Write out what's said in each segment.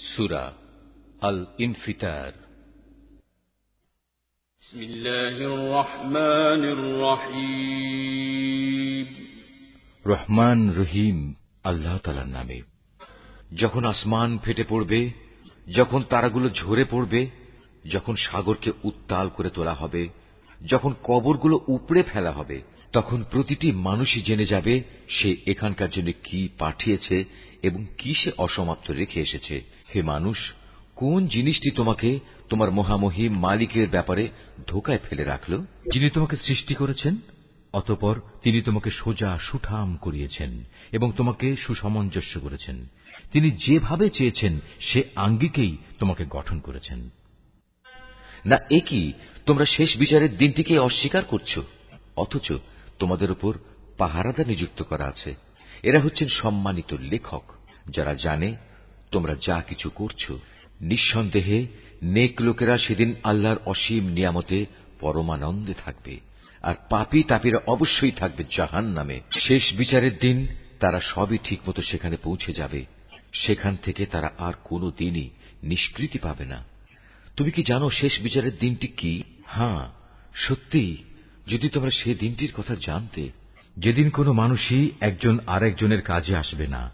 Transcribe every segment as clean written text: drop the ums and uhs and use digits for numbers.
সূরা আল ইনফিতার। বিসমিল্লাহির রহমানির রহিম। রহমান রহিম আল্লাহ তাআলার নামে। যখন আসমান ফেটে পড়বে, যখন তারাগুলো ঝরে পড়বে, যখন সাগরকে উত্তাল করে তোলা হবে, যখন কবরগুলো উপড়ে ফেলা হবে, তখন প্রতিটি মানুষই জেনে যাবে সে এখানকার জন্য কি পাঠিয়েছে এবং কি সে অসমাপ্ত রেখে এসেছে। হে মানুষ, কোন জিনিসটি তোমাকে তোমার মহামহিম মালিকের ব্যাপারে ধোঁকায় ফেলে রাখল? যিনি তোমাকে সৃষ্টি করেছেন, অতঃপর তিনি তোমাকে সোজা সুঠাম করিয়েছেন এবং তোমাকে সুসমঞ্জস্য করেছেন। তিনি যেভাবে চেয়েছেন সে আঙ্গিকেই তোমাকে গঠন করেছেন। না একই তোমরা শেষ বিচারের দিনটিকে অস্বীকার করছ, অথচ তোমাদের উপর পাহারাদার নিযুক্ত করা আছে। এরা হচ্ছেন সম্মানিত লেখক, যারা জানে তোমরা যা কিছু করছ। নিঃসন্দেহে নেক লোকেরা সেদিন আল্লাহর অসীম নিয়ামতে পরমানন্দে থাকবে, আর পাপী তাপীরা অবশ্যই থাকবে জাহান্নামে। শেষ বিচারের দিন তারা সবই ঠিকমতো সেখানে পৌঁছে যাবে। সেখান থেকে তারা আর কোনো দিনই নিষ্কৃতি পাবে না। তুমি কি জানো শেষ বিচারের দিনটি কি? হ্যাঁ, সত্যিই যদি তোমরা সে দিনটির কথা জানতে, যেদিন কোনো মানুষই একজন আরেকজনের কাজে আসবে না,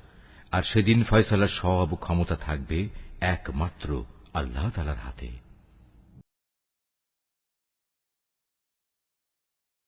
আর সেদিন ফয়সালার সব ক্ষমতা থাকবে একমাত্র আল্লাহ তাআলার হাতে।